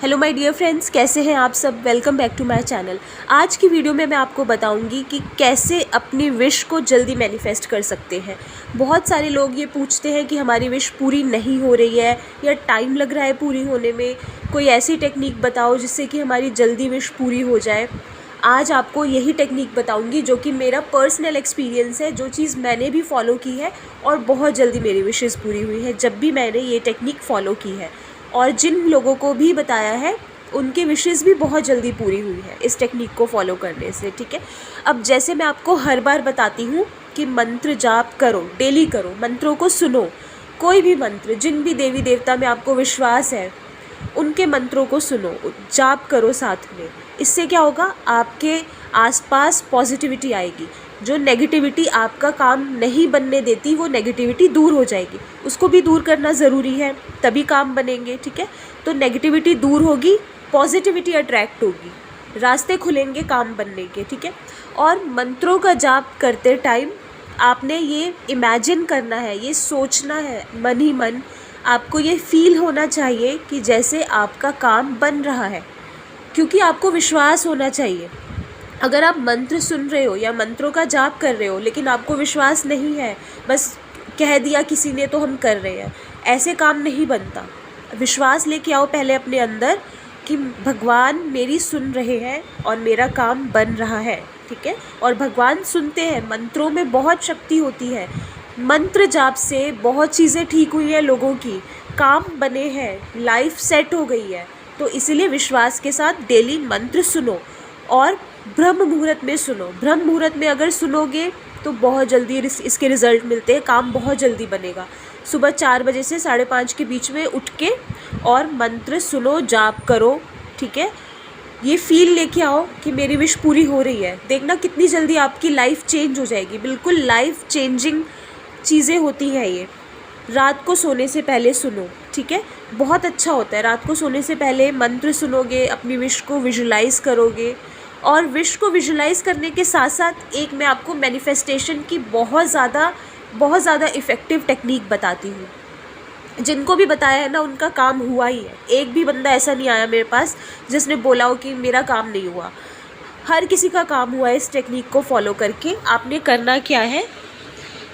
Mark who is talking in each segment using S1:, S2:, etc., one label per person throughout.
S1: Hello my dear friends, कैसे हैं आप सब। Welcome back to my channel. आज की वीडियो में मैं आपको बताऊंगी कि कैसे अपनी विश को जल्दी मैनिफेस्ट कर सकते हैं। बहुत सारे लोग ये पूछते हैं कि हमारी विश पूरी नहीं हो रही है या टाइम लग रहा है पूरी होने में, कोई ऐसी टेक्निक बताओ जिससे कि हमारी जल्दी विश पूरी हो जाए। आज आपको यही टेक्निक बताऊंगी जो कि मेरा पर्सनल एक्सपीरियंस है, जो चीज़ मैंने भी फॉलो की है और बहुत जल्दी मेरी विशेज़ पूरी हुई है जब भी मैंने ये टेक्निक फ़ॉलो की है। और जिन लोगों को भी बताया है उनके विशेज़ भी बहुत जल्दी पूरी हुई है इस टेक्निक को फॉलो करने से। ठीक है, अब जैसे मैं आपको हर बार बताती हूँ कि मंत्र जाप करो, डेली करो, मंत्रों को सुनो। कोई भी मंत्र, जिन भी देवी देवता में आपको विश्वास है उनके मंत्रों को सुनो, जाप करो साथ में। इससे क्या होगा, आपके आसपास पॉजिटिविटी आएगी। जो नेगेटिविटी आपका काम नहीं बनने देती वो नेगेटिविटी दूर हो जाएगी। उसको भी दूर करना ज़रूरी है, तभी काम बनेंगे। ठीक है, तो नेगेटिविटी दूर होगी, पॉजिटिविटी अट्रैक्ट होगी, रास्ते खुलेंगे काम बनने के। ठीक है, और मंत्रों का जाप करते टाइम आपने ये इमेजिन करना है, ये सोचना है मन ही मन। आपको ये फील होना चाहिए कि जैसे आपका काम बन रहा है, क्योंकि आपको विश्वास होना चाहिए। अगर आप मंत्र सुन रहे हो या मंत्रों का जाप कर रहे हो लेकिन आपको विश्वास नहीं है, बस कह दिया किसी ने तो हम कर रहे हैं, ऐसे काम नहीं बनता। विश्वास लेके आओ पहले अपने अंदर कि भगवान मेरी सुन रहे हैं और मेरा काम बन रहा है। ठीक है, और भगवान सुनते हैं। मंत्रों में बहुत शक्ति होती है। मंत्र जाप से बहुत चीज़ें ठीक हुई हैं, लोगों की काम बने हैं, लाइफ सेट हो गई है। तो इसीलिए विश्वास के साथ डेली मंत्र सुनो और ब्रह्म मुहूर्त में सुनो। ब्रह्म मुहूर्त में अगर सुनोगे तो बहुत जल्दी इसके रिज़ल्ट मिलते हैं, काम बहुत जल्दी बनेगा। सुबह 4 बजे से 5:30 के बीच में उठ के और मंत्र सुनो, जाप करो। ठीक है, ये फील लेके आओ कि मेरी विश पूरी हो रही है। देखना कितनी जल्दी आपकी लाइफ चेंज हो जाएगी। बिल्कुल लाइफ चेंजिंग चीज़ें होती हैं ये। रात को सोने से पहले सुनो। ठीक है, बहुत अच्छा होता है। रात को सोने से पहले मंत्र सुनोगे, अपनी विश को विजुलाइज़ करोगे। और विश को विजुलाइज़ करने के साथ साथ एक मैं आपको मैनिफेस्टेशन की बहुत ज़्यादा इफ़ेक्टिव टेक्निक बताती हूँ। जिनको भी बताया है ना उनका काम हुआ ही है। एक भी बंदा ऐसा नहीं आया मेरे पास जिसने बोला हो कि मेरा काम नहीं हुआ। हर किसी का काम हुआ है इस टेक्निक को फॉलो करके। आपने करना क्या है,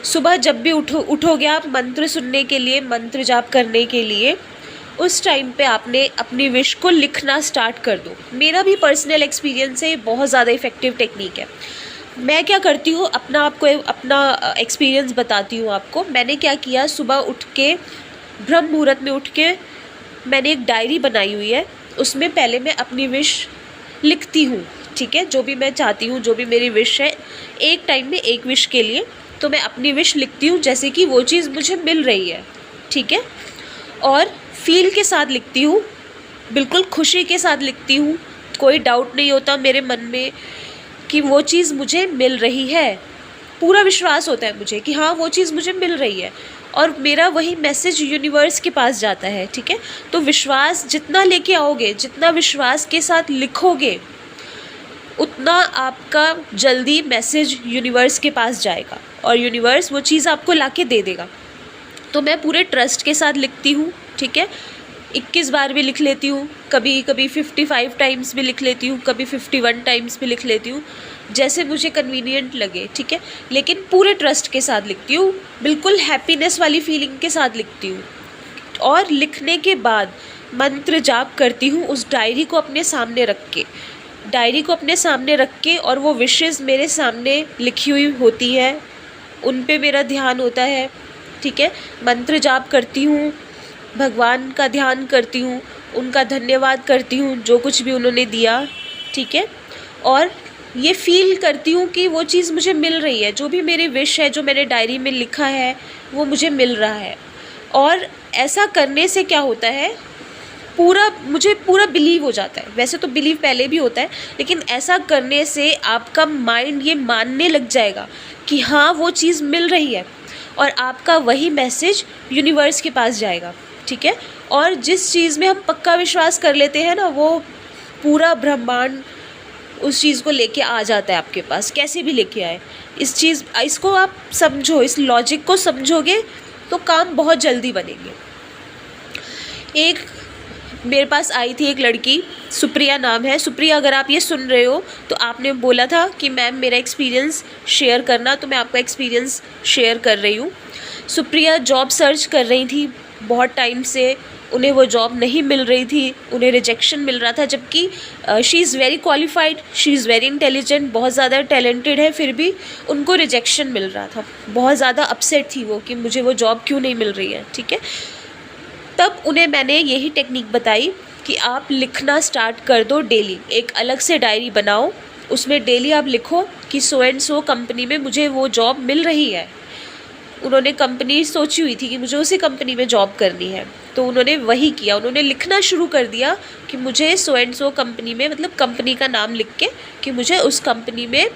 S1: सुबह जब भी उठोगे आप मंत्र सुनने के लिए, मंत्र जाप करने के लिए, उस टाइम पे आपने अपनी विश को लिखना स्टार्ट कर दो। मेरा भी पर्सनल एक्सपीरियंस है, बहुत ज़्यादा इफ़ेक्टिव टेक्निक है। मैं क्या करती हूँ, अपना एक्सपीरियंस बताती हूँ आपको। मैंने क्या किया, सुबह उठ के ब्रह्म मुहूर्त में उठ के मैंने एक डायरी बनाई हुई है। उसमें पहले मैं अपनी विश लिखती हूँ। ठीक है, जो भी मैं चाहती हूँ, जो भी मेरी विश है, एक टाइम में एक विश के लिए तो मैं अपनी विश लिखती हूँ जैसे कि वो चीज़ मुझे मिल रही है। ठीक है, और फील के साथ लिखती हूँ, बिल्कुल खुशी के साथ लिखती हूँ। कोई डाउट नहीं होता मेरे मन में कि वो चीज़ मुझे मिल रही है। पूरा विश्वास होता है मुझे कि हाँ वो चीज़ मुझे मिल रही है और मेरा वही मैसेज यूनिवर्स के पास जाता है। ठीक है, तो विश्वास जितना लेके आओगे, जितना विश्वास के साथ लिखोगे, उतना आपका जल्दी मैसेज यूनिवर्स के पास जाएगा और यूनिवर्स वो चीज़ आपको लाके दे देगा। तो मैं पूरे ट्रस्ट के साथ लिखती हूँ। ठीक है, 21 बार भी लिख लेती हूँ, कभी कभी 55 टाइम्स भी लिख लेती हूँ, कभी 51 टाइम्स भी लिख लेती हूँ, जैसे मुझे कन्वीनियंट लगे। ठीक है, लेकिन पूरे ट्रस्ट के साथ लिखती हूँ, बिल्कुल हैप्पीनेस वाली फीलिंग के साथ लिखती हूँ। और लिखने के बाद मंत्र जाप करती हूँ उस डायरी को अपने सामने रख के, और वो विशेज़ मेरे सामने लिखी हुई होती है, उन पे मेरा ध्यान होता है। ठीक है, मंत्र जाप करती हूँ, भगवान का ध्यान करती हूँ, उनका धन्यवाद करती हूँ जो कुछ भी उन्होंने दिया। ठीक है, और ये फील करती हूँ कि वो चीज़ मुझे मिल रही है, जो भी मेरी विश है, जो मैंने डायरी में लिखा है, वो मुझे मिल रहा है। और ऐसा करने से क्या होता है, मुझे पूरा बिलीव हो जाता है। वैसे तो बिलीव पहले भी होता है, लेकिन ऐसा करने से आपका माइंड ये मानने लग जाएगा कि हाँ वो चीज़ मिल रही है और आपका वही मैसेज यूनिवर्स के पास जाएगा। ठीक है, और जिस चीज़ में हम पक्का विश्वास कर लेते हैं ना, वो पूरा ब्रह्मांड उस चीज़ को लेके आ जाता है आपके पास, कैसे भी लेके आए। इसको आप समझो, इस लॉजिक को समझोगे तो काम बहुत जल्दी बनेंगे। एक मेरे पास आई थी एक लड़की, सुप्रिया नाम है। सुप्रिया, अगर आप ये सुन रहे हो तो आपने बोला था कि मैम मेरा एक्सपीरियंस शेयर करना, तो मैं आपका एक्सपीरियंस शेयर कर रही हूँ। सुप्रिया जॉब सर्च कर रही थी बहुत टाइम से, उन्हें वो जॉब नहीं मिल रही थी, उन्हें रिजेक्शन मिल रहा था, जबकि she is very qualified, she is very intelligent, बहुत ज़्यादा टैलेंटेड है, फिर भी उनको रिजेक्शन मिल रहा था। बहुत ज़्यादा अपसेट थी वो कि मुझे वो जॉब क्यों नहीं मिल रही है। ठीक है, तब उन्हें मैंने यही टेक्निक बताई कि आप लिखना स्टार्ट कर दो डेली। एक अलग से डायरी बनाओ, उसमें डेली आप लिखो कि सो एंड सो कंपनी में मुझे वो जॉब मिल रही है। उन्होंने कंपनी सोची हुई थी कि मुझे उसी कंपनी में जॉब करनी है, तो उन्होंने वही किया। उन्होंने लिखना शुरू कर दिया कि मुझे सो एंड सो कंपनी में, मतलब कंपनी का नाम लिख के, कि मुझे उस कंपनी में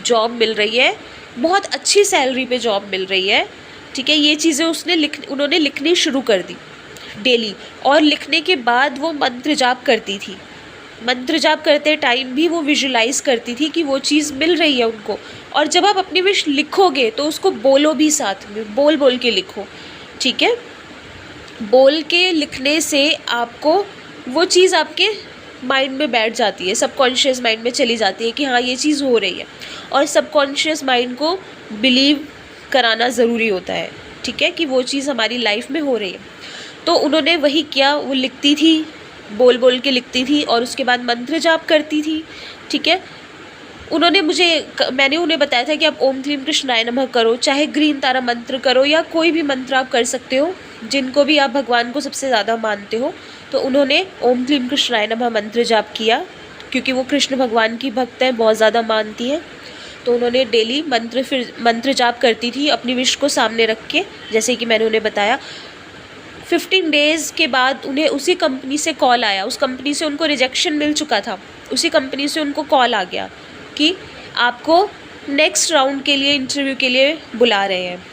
S1: जॉब मिल रही है, बहुत अच्छी सैलरी पे जॉब मिल रही है। ठीक है, ये चीज़ें उन्होंने लिखनी शुरू कर दी डेली। और लिखने के बाद वो मंत्र जाप करती थी। मंत्र जाप करते टाइम भी वो विजुलाइज़ करती थी कि वो चीज़ मिल रही है उनको। और जब आप अपनी विश लिखोगे तो उसको बोलो भी साथ में, बोल बोल के लिखो। ठीक है, बोल के लिखने से आपको वो चीज़ आपके माइंड में बैठ जाती है, सबकॉन्शियस माइंड में चली जाती है कि हाँ ये चीज़ हो रही है। और सबकॉन्शियस माइंड को बिलीव कराना ज़रूरी होता है। ठीक है, कि वो चीज़ हमारी लाइफ में हो रही है। तो उन्होंने वही किया, वो लिखती थी, बोल बोल के लिखती थी और उसके बाद मंत्र जाप करती थी। ठीक है, मैंने उन्हें बताया था कि आप ओम क्लीम कृष्णाय नमः करो, चाहे ग्रीन तारा मंत्र करो या कोई भी मंत्र आप कर सकते हो, जिनको भी आप भगवान को सबसे ज़्यादा मानते हो। तो उन्होंने ओम क्लीम कृष्णाय नमः मंत्र जाप किया, क्योंकि वो कृष्ण भगवान की भक्त हैं, बहुत ज़्यादा मानती हैं। तो उन्होंने डेली मंत्र जाप करती थी अपनी विश को सामने रख के, जैसे कि मैंने उन्हें बताया। 15 डेज़ के बाद उन्हें उसी कंपनी से कॉल आया। उस कंपनी से उनको रिजेक्शन मिल चुका था, उसी कंपनी से उनको कॉल आ गया कि आपको नेक्स्ट राउंड के लिए, इंटरव्यू के लिए बुला रहे हैं,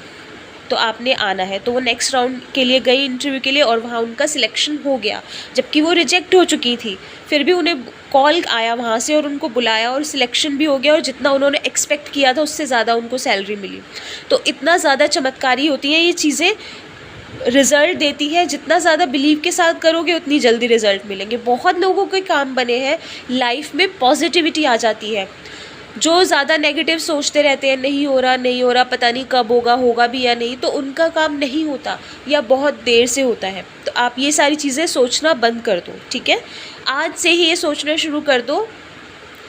S1: तो आपने आना है। तो वो नेक्स्ट राउंड के लिए गई इंटरव्यू के लिए, और वहाँ उनका सिलेक्शन हो गया, जबकि वो रिजेक्ट हो चुकी थी। फिर भी उन्हें कॉल आया वहाँ से और उनको बुलाया और सिलेक्शन भी हो गया, और जितना उन्होंने एक्सपेक्ट किया था उससे ज़्यादा उनको सैलरी मिली। तो इतना ज़्यादा चमत्कारी होती हैं ये चीज़ें, रिज़ल्ट देती है। जितना ज़्यादा बिलीव के साथ करोगे उतनी जल्दी रिज़ल्ट मिलेंगे। बहुत लोगों के काम बने हैं, लाइफ में पॉजिटिविटी आ जाती है। जो ज़्यादा नेगेटिव सोचते रहते हैं, नहीं हो रहा, पता नहीं कब होगा, होगा भी या नहीं, तो उनका काम नहीं होता या बहुत देर से होता है। तो आप ये सारी चीज़ें सोचना बंद कर दो। ठीक है, आज से ही ये सोचना शुरू कर दो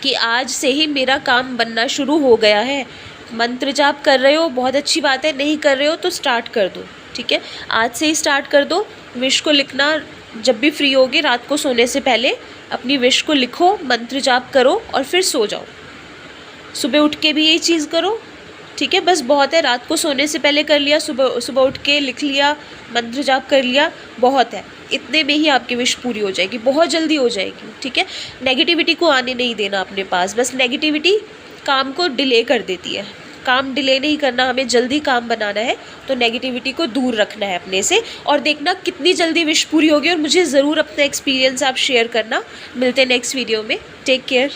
S1: कि आज से ही मेरा काम बनना शुरू हो गया है। मंत्र जाप कर रहे हो, बहुत अच्छी बात है, नहीं कर रहे हो तो स्टार्ट कर दो। ठीक है, आज से ही स्टार्ट कर दो। विश को लिखना, जब भी फ्री होगे रात को सोने से पहले अपनी विश को लिखो, मंत्र जाप करो और फिर सो जाओ। सुबह उठ के भी यही चीज़ करो। ठीक है, बस बहुत है, रात को सोने से पहले कर लिया, सुबह उठ के लिख लिया, मंत्र जाप कर लिया, बहुत है। इतने में ही आपकी विश पूरी हो जाएगी, बहुत जल्दी हो जाएगी। ठीक है, नेगेटिविटी को आने नहीं देना अपने पास। बस नेगेटिविटी काम को डिले कर देती है। काम डिले नहीं करना, हमें जल्दी काम बनाना है। तो नेगेटिविटी को दूर रखना है अपने से, और देखना कितनी जल्दी विश पूरी होगी। और मुझे ज़रूर अपना एक्सपीरियंस आप शेयर करना। मिलते हैं नेक्स्ट वीडियो में। Take care.